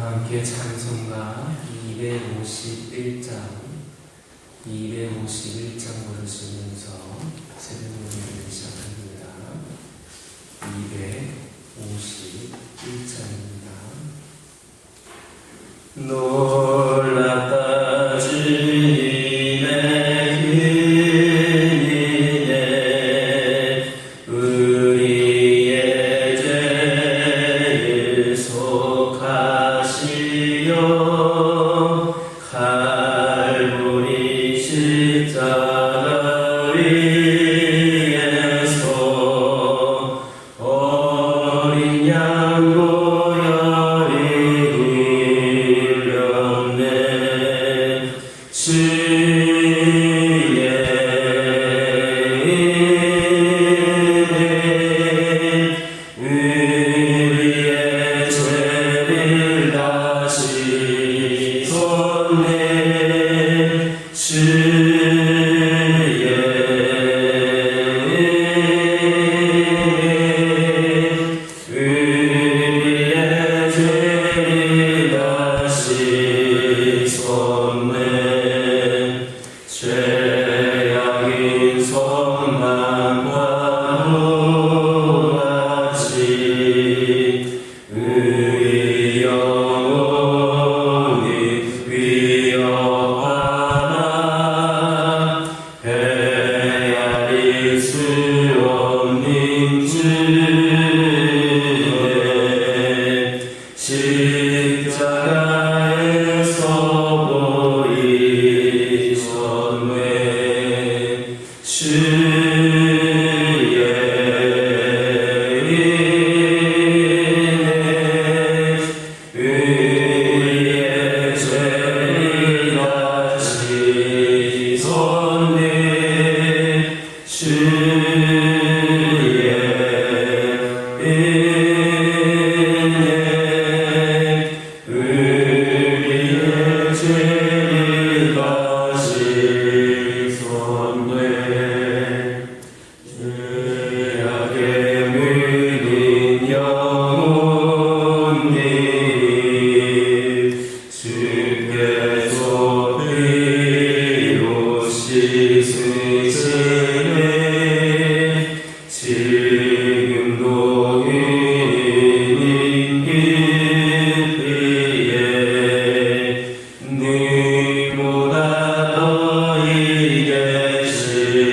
함께 찬송가 251장 부르시면서 새벽 예배를 시작합니다. 251장입니다. 놀랐다 주님의 은혜에 우리의 죄를 속하시어 갈보리 십자가 위에서 어린 양 보혈이 흘렸네. 우리의 죄를 다시 쏟네. 우리의 죄를 다시 쏟네. 죄악인 손만 바로하지 우리 영혼이 위협하나 헤아릴 수 없는 주의 십자가에서 보이셨네. 우리의 죄를 다시 쏟네. 우리의 죄를 다시 쏟네. 죄악의 물린 영혼이 주께서 피로 씻으시네. 지금도 은인 깊이에 님보다 너희 계실수라.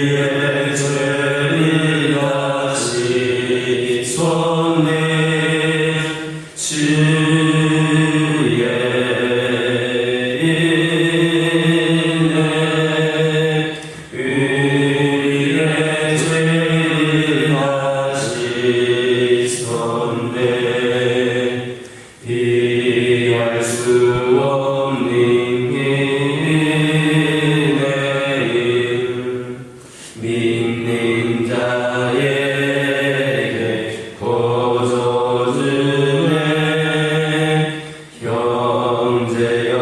우리의 죄를 다시 쏟네. 우리의 죄를 다시 쏟네. 피할 수 없는 은혜를 믿는 자에게 거저주네. 형제여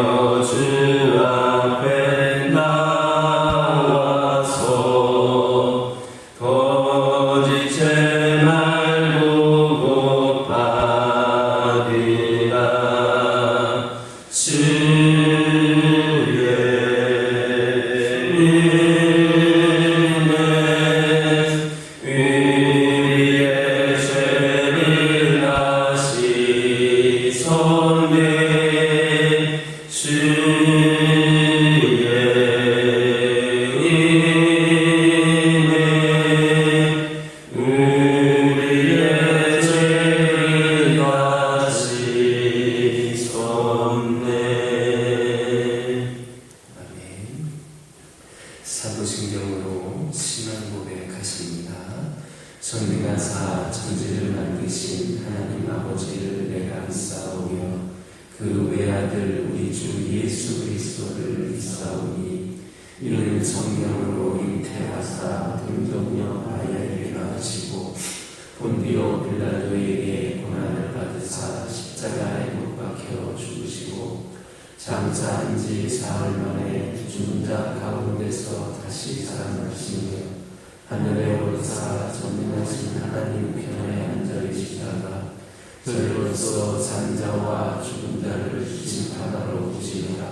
주 앞에 나와서 거짓의 말 보고 받으라. 우리의 죄를 다시 쏟네. 우리의 죄를 다시 쏟네. 아멘. 사도신경으로 신앙 고백하십니다. 전능하사 천지를 만드신 하나님 아버지를 내가 믿사오며 그 외아들 우리 주 예수 그리스도를 믿사오니 이는 성령으로 잉태하사 동정녀 마리아에게 낳으시고 본디오 빌라도에게 고난을 받으사 십자가에 못 박혀 죽으시고 장사한 지 사흘 만에 죽은 자 가운데서 다시 살아나시며 하늘에 오르사 전능하신 하나님 편에 앉아 계시다가 저희로서 산자와 죽은 자를 심판하러 오시리라.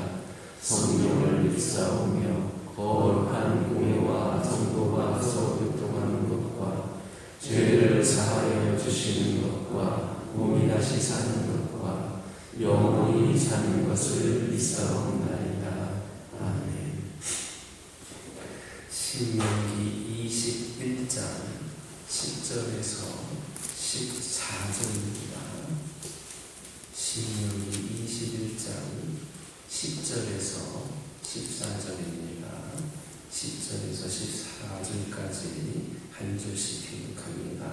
성령을 믿사오며 거룩한 공예와 성도와 서교통하는 것과 죄를 사하여 주시는 것과 몸이 다시 사는 것과 영원히 사는 것을 믿사옵나이다. 아멘. 신명기 21장 10절에서 14절입니다. 신명기 21장 10절에서 14절입니다. 10절에서 14절까지 한 줄씩 교독합니다.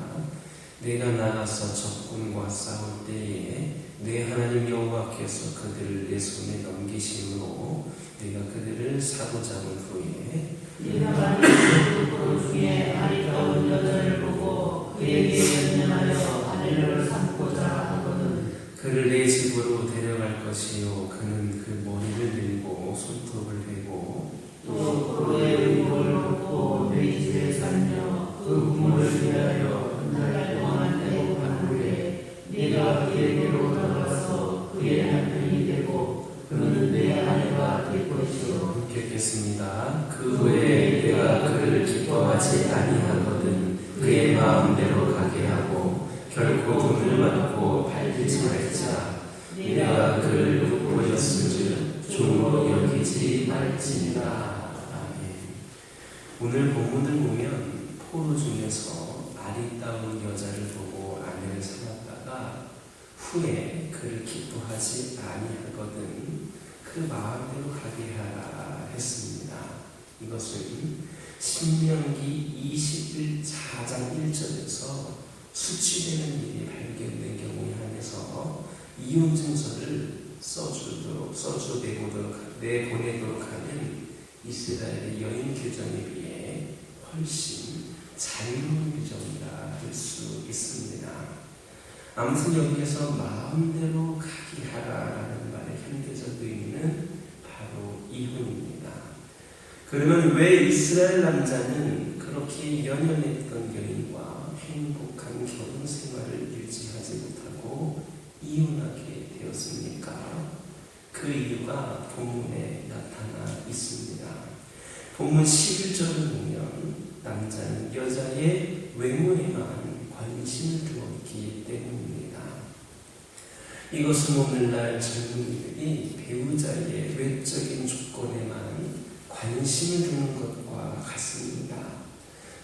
내가 나가서 적군과 싸울 때에 내 하나님 여호와께서 그들을 내 손에 넘기심으로 내가 그들을 사로잡은 후에 네가 만일 그 중에 아리따운 여자를 보고 그에게 연연하여 아내를 삼고자 하거든 그를 내 집으로 데려갈 것이요 그는 그 머리를 밀고 손톱을 베고 또 그의 의복을 벗고 내 집에 살며 그 부모를 위하여 한 달 동안 애곡한 후에 네가 그에게로 돌아가서 그의 남편이 되고 그는 내 아내가 될 것이요. 읽겠습니다. 그 후에 내가 그를 기뻐하지 아니하거든 그의 마음대로 가게 하고 결코 돈을 받고 팔리지 말자. 내가 그를 돋보였은즉 종으로 여기지 말지니라. 아멘. 오늘 본문을 보면 포로 중에서 아리따운 여자를 보고 아내를 삼았다가 후에 그를 기뻐하지 아니하거든 그 마음대로 가게 하라 했습니다. 이것은 신명기 21장 1절에서 수치되는 일이 발견된 경우에 한해서 이혼 증서를 내보내도록 하는 이스라엘의 여인 규정에 비해 훨씬 자유로운 규정이라 할 수 있습니다. 아무튼 여기에서 마음대로 가게 하라라는 말의 현대적 의미는 바로 이혼입니다. 그러면 왜 이스라엘 남자는 그렇게 연연했던 여인과 행복한 결혼 생활을 유지하지 못하고 이혼하게 되었습니까? 그 이유가 본문에 나타나 있습니다. 본문 11절을 보면 남자는 여자의 외모에만 관심을 두었기 때문입니다. 이것은 오늘날 젊은이들이 배우자의 외적인 조건에만 관심을 두는 것과 같습니다.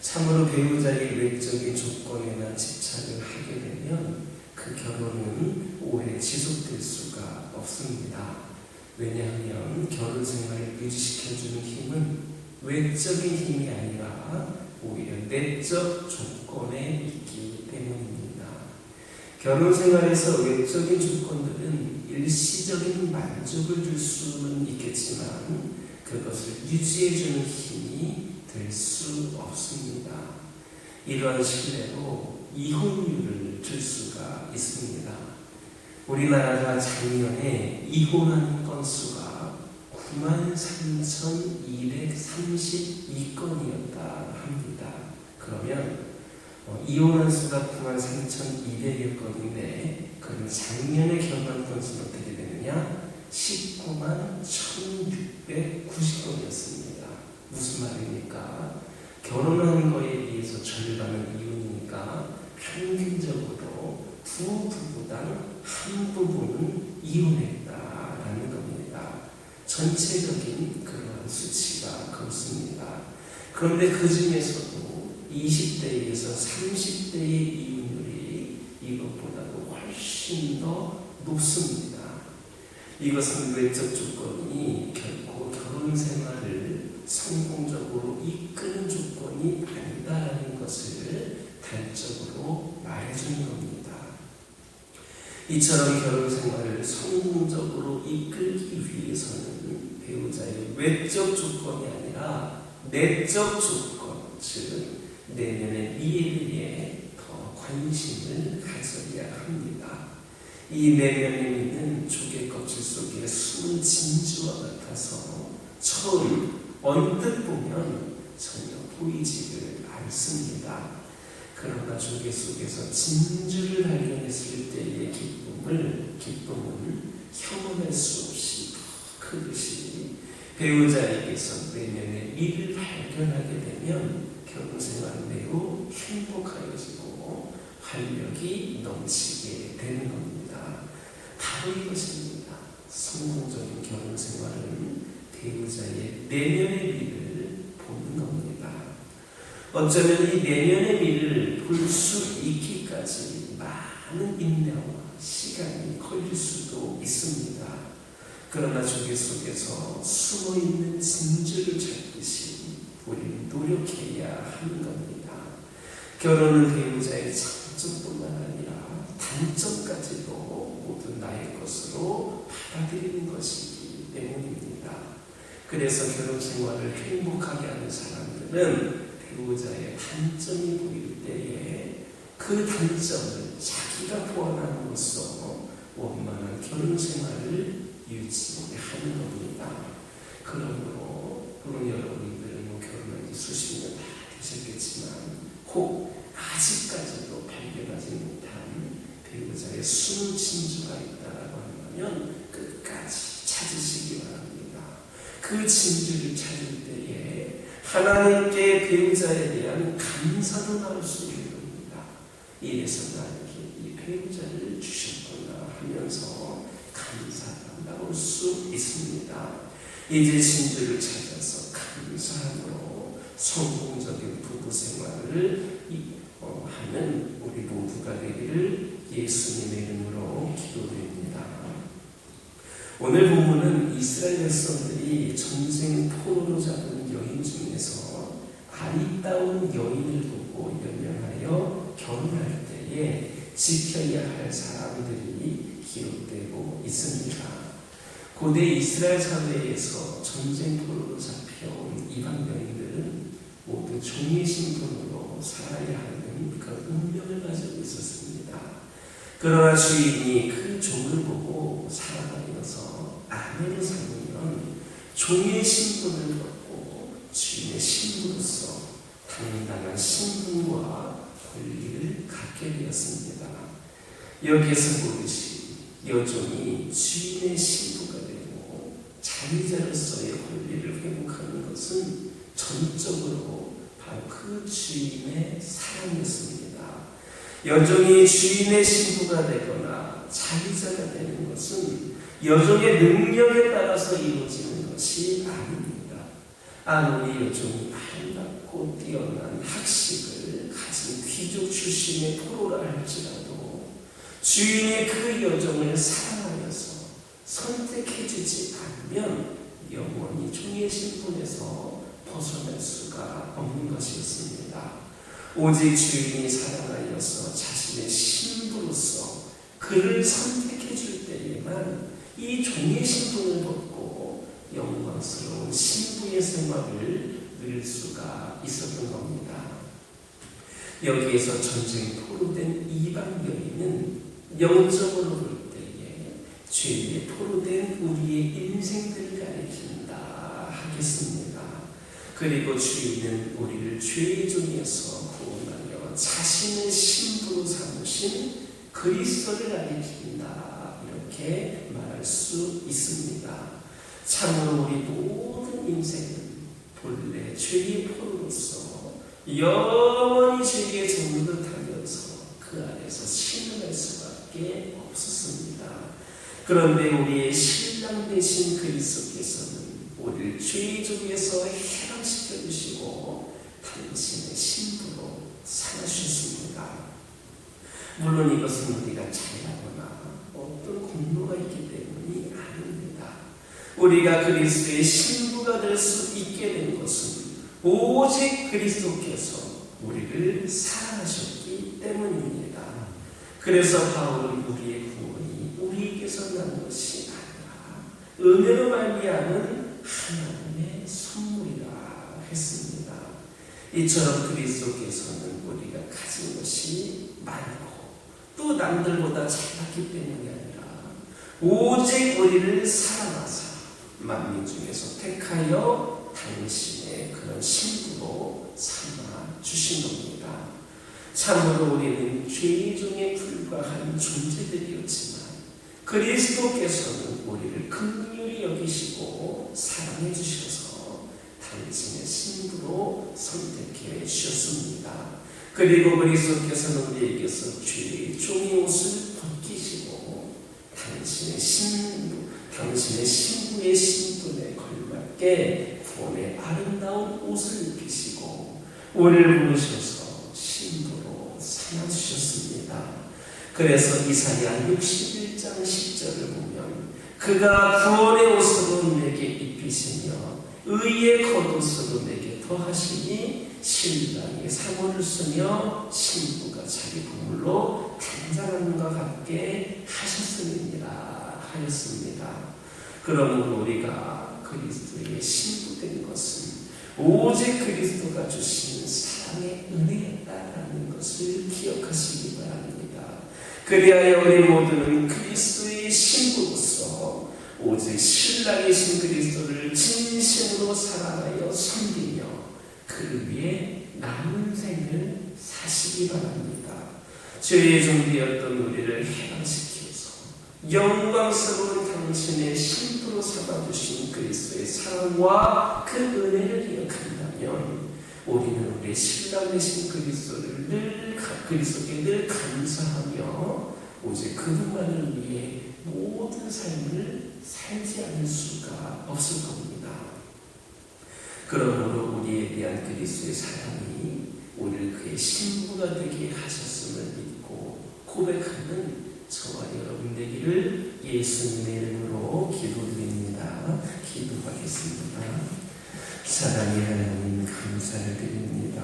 참으로 배우자의 외적인 조건에만 집착을 하게 되면 그 결혼은 오래 지속될 수가 없습니다. 왜냐하면 결혼 생활을 유지시켜주는 힘은 외적인 힘이 아니라 오히려 내적 조건에 있기 때문입니다. 결혼 생활에서 외적인 조건들은 일시적인 만족을 줄 수는 있겠지만 그것을 유지해주는 힘이 될 수 없습니다. 이러한 신뢰로 이혼율을 줄 수가 있습니다. 우리나라가 작년에 이혼하는 건수가 93,232건이었다 합니다. 그러면 이혼한 수가 93,200여 건인데 그럼 작년에 결혼한 건수는 어떻게 되느냐? 191,690건이었습니다. 무슨 말입니까? 결혼한 거에 비해서 절반은 이혼이니까 평균적으로 두 부부당 한 부부는 이혼했다라는 겁니다. 전체적인 그런 수치가 그렇습니다. 그런데 그 중에서도 20대에서 30대의 이혼율이 이것보다도 훨씬 더 높습니다. 이것은 외적 조건이 결코 결혼 생활을 성공적으로 이끄는 조건이 아니다라는 것을 단적으로 말해주는 겁니다. 이처럼 결혼 생활을 성공적으로 이끌기 위해서는 배우자의 외적 조건이 아니라 내적 조건, 즉 내면의 미래에 더 관심을 가져야 합니다. 이 내면에 있는 조개 껍질 속에 숨은 순 진주와 같아서 처음 언뜻 보면 전혀 보이지를 않습니다. 그러나 조개 속에서 진주를 발견했을 때의 기쁨은 형언할 수 없이 더 크듯이 배우자에게서 내면의 미를 발견하게 되면 결혼생활은 매우 행복하여지고 활력이 넘치게 되는 겁니다. 바로 이것입니다. 성공적인 결혼생활은 배우자의 내면의 미를 보는 겁니다. 어쩌면 이 내면의 미를 볼 수 있기까지 많은 인내와 시간이 걸릴 수도 있습니다. 그러나 조개 속에서 숨어있는 진주를 찾듯이 우리는 노력해야 하는 겁니다. 결혼은 배우자의 장점뿐만 아니라 단점까지도 모두 나의 것으로 받아들이는 것이기 때문입니다. 그래서 결혼 생활을 행복하게 하는 사람들은 배우자의 단점이 보일 때에 그 단점을 자기가 보완함으로써 원만한 결혼 생활을 유지하는 겁니다. 그러므로 물론 여러분들은 결혼한 지 수십 년 다 되셨겠지만 혹 아직까지도 발견하지 못한 배우자의 숨은 진주가 있다라고 한다면 끝까지 찾으시기 바랍니다. 그 진주를 찾을 때에 하나님께 배우자에 대한 감사도 나올 수 있는 겁니다. 이래서 나에게 이 배우자를 주셨구나 하면서 감사가 나올 수 있습니다. 이제 진주를 찾아서 감사함으로 성공적인 부부 생활을 하는 우리 모두가 되기를 예수님의 이름으로 기도드립니다. 오늘 본문은 이스라엘 백성들이 전쟁 포로로 잡은 여인 중에서 아리따운 여인을 보고 연명하여 결혼할 때에 지켜야 할 사람들이 기록되고 있습니다. 고대 이스라엘 사회에서 전쟁 포로로 잡혀온 이방 여인들은 모두 종의 신분으로 살아야 하는 그런 운명을 가지고 있었습니다. 그러나 주인이 그 종을 보고 사랑하여서 아내를 삼으면 종의 신분을 벗고 주인의 신부로서 당당한 신분과 권리를 갖게 되었습니다. 여기에서 보듯이 여종이 주인의 신부가 되고 자유자로서의 권리를 회복하는 것은 전적으로 바로 그 주인의 사랑이었습니다. 여종이 주인의 신부가 되거나 자유자가 되는 것은 여종의 능력에 따라서 이루어지는 것이 아닙니다. 아무리 여종이 아름답고 뛰어난 학식을 가진 귀족 출신의 포로라 할지라도 주인이 그 여종을 사랑하여서 선택해주지 않으면 영원히 종의 신분에서 벗어날 수가 없는 것이었습니다. 오직 주인이 사랑하여서 자신의 신부로서 그를 선택해 줄 때에만 이 종의 신분을 벗고 영광스러운 신부의 생활을 누릴 수가 있었던 겁니다. 여기에서 전쟁 포로된 이방 여인은 영적으로 볼 때에 죄에 포로된 우리의 인생들을 가리킨다 하겠습니다. 그리고 주인은 우리를 죄의 종에서 구원하여 자신의 신부로 삼으신 그리스도를 가리킨다 이렇게 말할 수 있습니다. 참으로 우리 모든 인생은 본래 죄의 포로로서 영원히 죄의 종으로 타면서 그 안에서 신음할 수밖에 없었습니다. 그런데 우리의 신랑 되신 그리스도께서는 우리를 죄의 종에서 해방시켜 주시고 당신의 신부로 삼으셨습니다. 물론 이것은 우리가 잘하거나 어떤 공로가 있기 때문이 아닙니다. 우리가 그리스도의 신부가 될 수 있게 된 것은 오직 그리스도께서 우리를 사랑하셨기 때문입니다. 그래서 바울은 우리의 구원이 우리에게서 난 것이 아니라 은혜로 말미암은 하나님의 선물이라 했습니다. 이처럼 그리스도께서는 우리가 가진 것이 많고 또 남들보다 잘났기 때문이 아니라 오직 우리를 사랑하사 만민 중에서 택하여 당신의 그런 신부로 삼아 주신 겁니다. 참으로 우리는 죄 중에 불과한 존재들이었지만 그리스도께서는 우리를 긍휼히 여기시고 사랑해 주셔서 당신의 신부로 선택해 주셨습니다. 그리고 그리스도께서는 우리에게서 죄의 종의 옷을 벗기시고 당신의 신부의 신분에 걸맞게 구원의 아름다운 옷을 입히시고 우리를 부르셔서 신부로 삼아주셨습니다. 그래서 이사야 61장 10절을 보면 그가 구원의 옷으로 내게 입히시며 의의 겉옷으로 내게 더하시니 신랑이 사모를 쓰며 신부가 자기 보물로 단장함과 같게 하셨음이니라 하였습니다. 그러므로 우리가 그리스도의 신부된 것은 오직 그리스도가 주신 사랑의 은혜였다라는 것을 기억하시기 바랍니다. 그리하여 우리 모두는 그리스도의 신부로서 오직 신랑이신 그리스도를 진심으로 사랑하여 섬기며 그를 위해 남은 생을 사시기 바랍니다. 죄의 종되었던 우리를 해방시키소서 영광스러운 당신의 신부로 삼아주신 그리스도의 사랑과 그 은혜를 기억한다면 우리는 우리 신랑 되신 그리스도께 늘 감사하며 오직 그분만을 위해 모든 삶을 살지 않을 수가 없을 겁니다. 그러므로 우리에 대한 그리스도의 사랑이 우리를 그의 신부가 되게 하셨음을 믿고 고백하는 저와 여러분 되기를 예수님의 이름으로 기도드립니다. 기도하겠습니다. 사랑의 하나님 감사를 드립니다.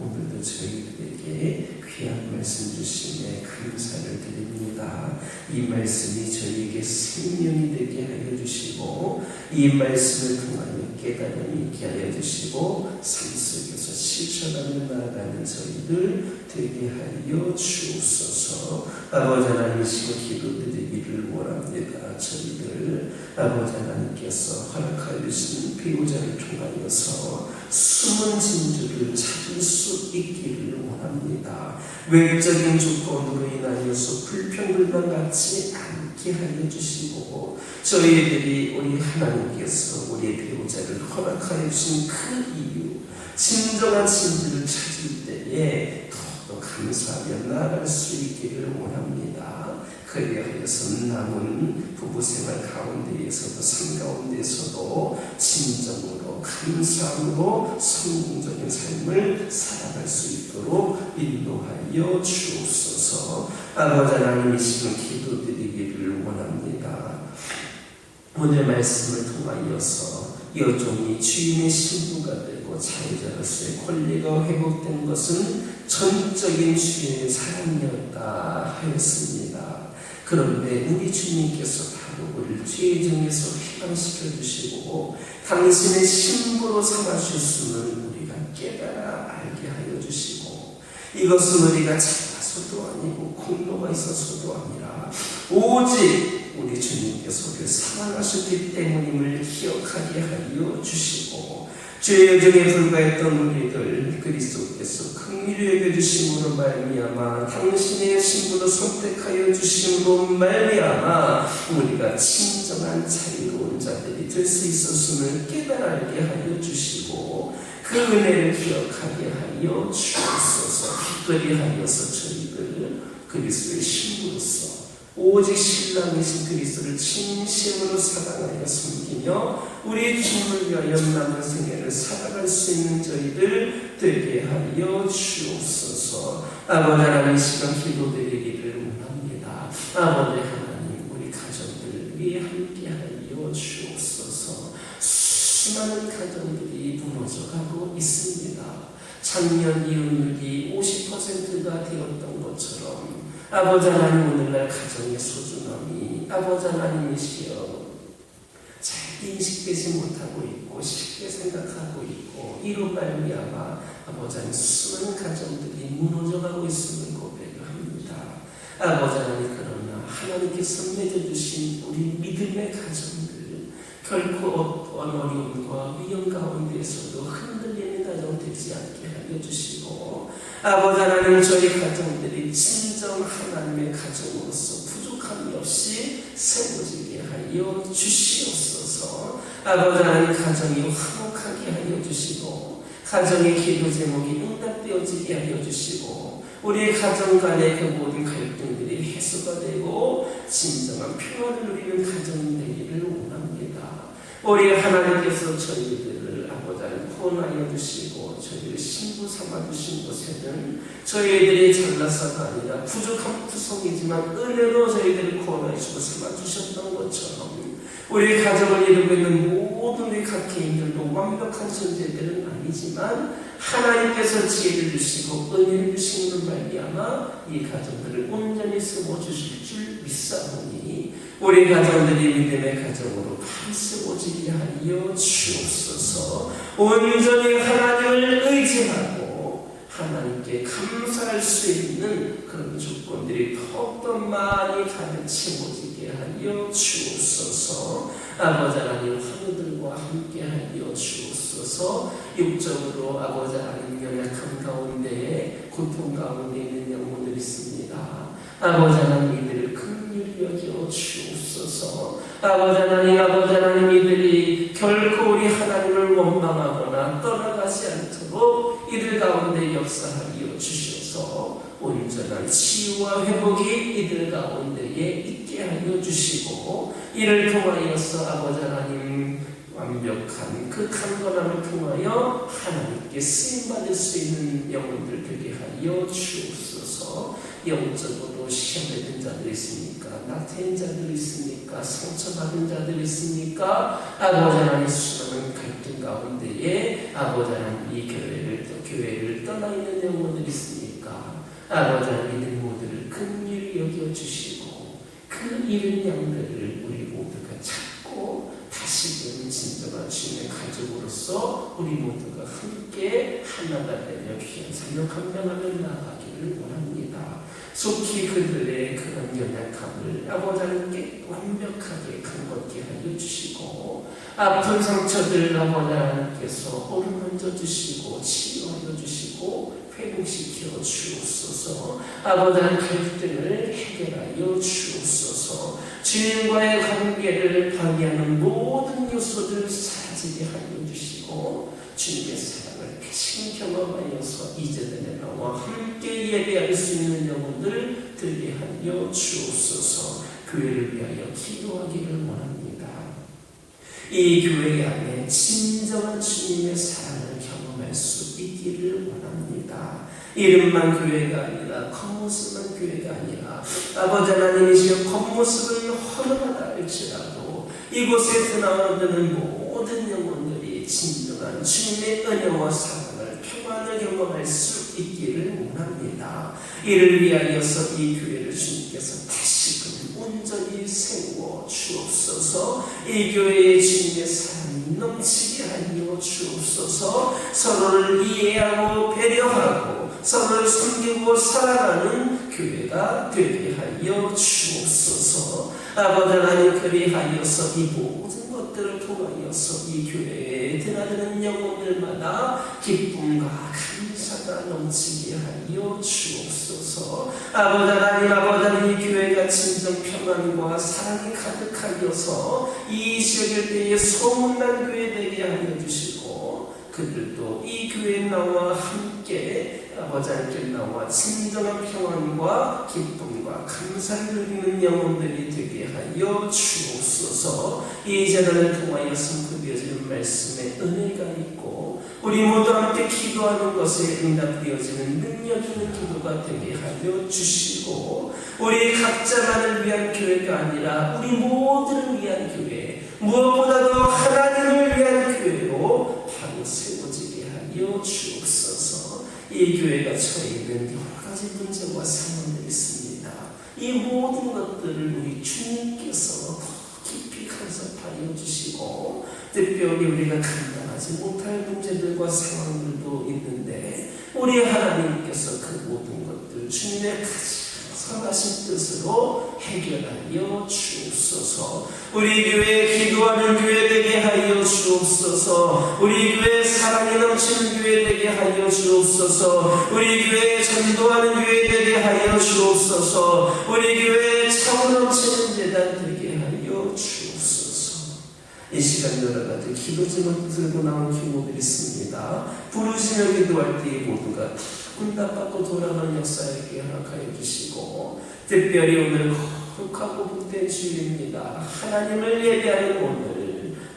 오늘도 저희들에게 귀한 말씀 주심에 감사를 드립니다. 이 말씀이 저희에게 생명이 되게 하여 주시고 이 말씀을 통하여 깨달음이 있게 하여 주시고 삶 속에서 실천하며 나아가는 저희들 되게 하여 주옵소서. 아버지 하나님이시고 기도드리기를 원합니다. 저희들 아버지 하나님께서 허락하여 주신 배우자를 통하여서 숨은 진주를 찾을 수 있기를 원합니다. 외적인 조건으로 인하여서 불평불만 갖지 않게 하여 주시고 저희들이 우리 하나님께서 우리의 배우자를 허락하여 주신 그 이유 진정한 진주를 찾을 때에 더더 감사하며 나아갈 수 있기를 원합니다. 그리하여서 남은 부부생활 가운데에서도 삶 가운데에서도 진정으로 감사함으로 성공적인 삶을 살아갈 수 있도록 인도하여 주옵소서. 아버지 하나님이시면 기도드리기를 원합니다. 오늘 말씀을 통하여서 여종이 주인의 신부가 되고 자유자로서의 권리가 회복된 것은 전적인 주인의 사랑이었다 하였습니다. 그런데 우리 주님께서 바로 우리를 죄의 중에서 해방시켜 주시고 당신의 신부로 삼아주셨음을 우리가 깨달아 알게 하여 주시고 이것은 우리가 잘나서도 아니고 공로가 있어서도 아니라 오직 우리 주님께서 우리를 사랑하셨기 때문임을 기억하게 하여 주시고 죄의 여정에 불과했던 우리들 그리스도께서 긍휼히 여겨주심으로 말미암아 당신의 신부로 선택하여 주심으로 말미암아 우리가 진정한 자유로운 자들이 될 수 있었음을 깨달게 하여 주시고 그 은혜를 기억하게 하여 주옵소서. 특별히 하여서 저희들 그리스도의 신부로서 오직 신랑이신 그리스도를 진심으로 사랑하여 섬기며 우리 주님을 위하여 남은 생애를 살아갈 수 있는 저희들 되게 하여 주옵소서. 아버지 하나님 시간 기도드리기를 원합니다. 아버지 하나님 우리 가정들 위해 함께 하여 주옵소서. 수많은 가정들이 무너져가고 있습니다. 작년 이혼율이 50%가 되었던 것처럼 아버지 하나님 오늘날 가정의 소중함이 아버지 하나님이시여 잘 인식되지 못하고 있고 쉽게 생각하고 있고 이로 말미암아 아버지 하나님 수많은 가정들이 무너져가고 있음을 고백을 합니다. 아버지 하나님 그러나 하나님께서 맺어주신 우리 믿음의 가정들 결코 어떤 어려움과 위험 가운데서도 흔들리는 가정 되지 않게 하여 주시고, 아버지 하나님, 저희 가정들이 진정 하나님의 가정으로서 부족함이 없이 세워지게 하여 주시옵소서. 아버지 하나님, 가정이 화목하게 하여 주시고, 가정의 기도 제목이 응답되어지게 하여 주시고, 우리 가정 간의 그 모든 갈등들이 해소가 되고 진정한 평화를 누리는 가정이 되기를 원합니다. 우리 하나님께서 저희들을 아버지 하나님 구원하여 주시고 저희를 신부 삼아 주신 것에는 저희들이 잘나서가 아니라 부족한 구성이지만 은혜로 저희들을 구원하여 주고 삼아 주셨던 것처럼 우리 가정을 이루고 있는 모든 우리 각 개인들도 완벽한 존재들은 아니지만 하나님께서 지혜를 주시고 은혜를 주시는 말미암아 이 가정들을 온전히 세워주실 줄 믿사오니 우리 가정들이 믿음의 가정으로 바로 세워지게 하여 주옵소서. 온전히 하나님을 의지하고 하나님께 감사할 수 있는 그런 조건들이 더욱더 많이 가득 채워지게 하여 주옵소서. 아버지 하나님, 환우들과 함께 하여 주옵소서. 육적으로 아버지 하나님 연약함 가운데 고통 가운데 있는 영혼들이 있습니다. 아버지 하나님, 이들을 긍휼히 여겨 주옵소서. 아버지 하나님, 이들이 결코 우리 하나님을 원망하거나 떠나가지 않도록 이들 가운데 역사하여 주셔서 온전한 치유와 회복이 이들 가운데에 있게 하여 주시고, 이를 통하여서 아버지 하나님 완벽한 그 강건함을 통하여 하나님께 쓰임받을 수 있는 영혼들 되게 하여 주옵소서. 영적으로 시험에 든 자들이 있습니까? 낙태인 자들이 있습니까? 상처받은 자들이 있습니까? 아버지 하나님, 수많은 갈등 가운데에 아버지 하나님 이 교회를 떠나 있는 영혼들이 있습니까? 아버지 하나님, 이들 모두를 긍휼히 여겨주시고 그 잃은 양들을 우리 모두가 찾고 다시금 진정한 주님의 가족으로서 우리 모두가 함께 하나가 되며 귀한 사명 감당하며 나아가기를 원합니다. 속히 그들의 그런 연약함을 아버지 하나님께 완벽하게 강건케 하여 주시고, 아픈 상처들 아버지 하나님께서 어루만져 주시고 치유하여 주시고 회복시켜 주옵소서. 아버지 하나님, 갈등을 해결하여 주옵소서. 주님과의 관계를 방해하는 모든 요소들을 사라지게 하여 주시고 주님의 사랑을 다시 경험하여서 이제는 나와 함께 예배할 수 있는 영혼들 들게 하여 주옵소서. 교회를 위하여 기도하기를 원합니다. 이 교회 안에 진정한 주님의 사랑을 경험할 수 있기를 원합니다. 이름만 교회가 아니라 겉모습만 교회가 아니라 아버지 하나님이시여 겉모습은 허름하다 할지라도 이곳에 드나드는 모든 영혼들이 진정한 주님의 은혜와 사랑을 평안을 경험할 수 있기를 원합니다. 이를 위하여서 이 교회를 주님께서 다시금 온전히 세워 주옵소서. 이 교회에 주님의 사랑이 넘치게 하여 주옵소서. 서로를 이해하고 배려하고 서로를 섬기고 살아가는 교회가 되게 하여 주옵소서. 아버지 하나님, 그리하여서 이 모든 것들을 통하여서 이 교회에 드나드는 영혼들마다 기쁨과 감사가 넘치게 하여 주옵소서. 아버지 하나님, 이 교회가 진정 평안과 사랑이 가득하여서 이 지역일 때에 소문난 교회 되게 하여 주시고, 그들도 이 교회에 나와 함께 아버지 하나님께 나와 진정한 평안과 기쁨과 감사를 누리는 영혼들이 되게 하여 주옵소서. 이 재단을 통하여 선포되어지는 말씀에 은혜가 있고 우리 모두 함께 기도하는 것에 응답되어지는 능력 있는 기도가 되게 하여 주시고, 우리 각자만을 위한 교회가 아니라 우리 모두를 위한 교회, 무엇보다도 하나님을 위한 교회로 바로 세워지게 하여 주옵소서. 이 교회가 처해 있는 여러 가지 문제와 상황들이 있습니다. 이 모든 것들을 우리 주님께서 더 깊이 간섭하여 주시고, 특별히 우리가 감당하지 못할 문제들과 상황들도 있는데 우리 하나님께서 그 모든 것들 주님의 가장 선하신 뜻으로 해결하여 주옵소서. 우리 교회 기도하는 교회 되게 주옵소서. 우리 교회 사랑이 넘치는 교회 되게 하여 주옵소서. 우리 교회 전도하는 교회 되게 하여 주옵소서. 우리 교회 차고 넘치는 재단 되게 하여 주옵소서. 이 시간 여러 가지 기도 제목 들고 나온 기도들이 있습니다. 부르시며 기도할 때 모두가 응답받고 돌아가는 역사에게 허락하여 주시고, 특별히 오늘 거룩하고 복된 주일입니다. 하나님을 예배하는 오늘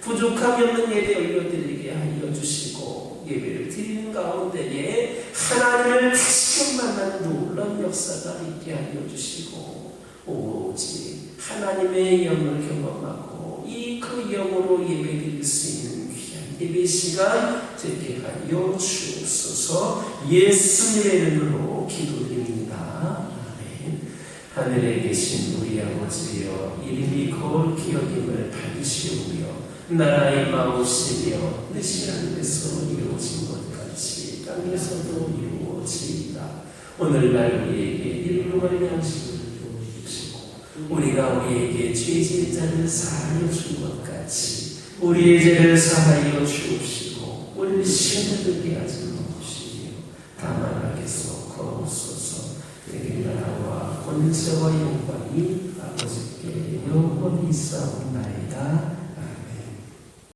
부족함이 없는 예배 올려드리게 하여 주시고, 예배를 드리는 가운데에 하나님을 다시 만나는 놀라운 역사가 있게 하여 주시고, 오직 하나님의 영을 경험하고 그 영으로 예배드릴 수 있는 귀한 예배 시간 되게 하여 주옵소서. 예수님의 이름으로 기도드립니다. 아멘. 하늘에 계신 우리 아버지여, 이름이 거룩히 여김을 받으시오며 나라의 마옵시며 뜻이 하늘에서 이루어진 것 같이 땅에서도 이루어지이다. 오늘날 우리에게 일용할 양식을 주시고, 우리가 우리에게 죄진 자를 사하여 준 것 같이 우리의 죄를 사하여 주옵시고, 우리를 시험에 들게 하지 마옵시며 다만 악에서 거하옵소서. 내게 나라와 권세와 영광이 아버지께 영원히 있사옵나이다.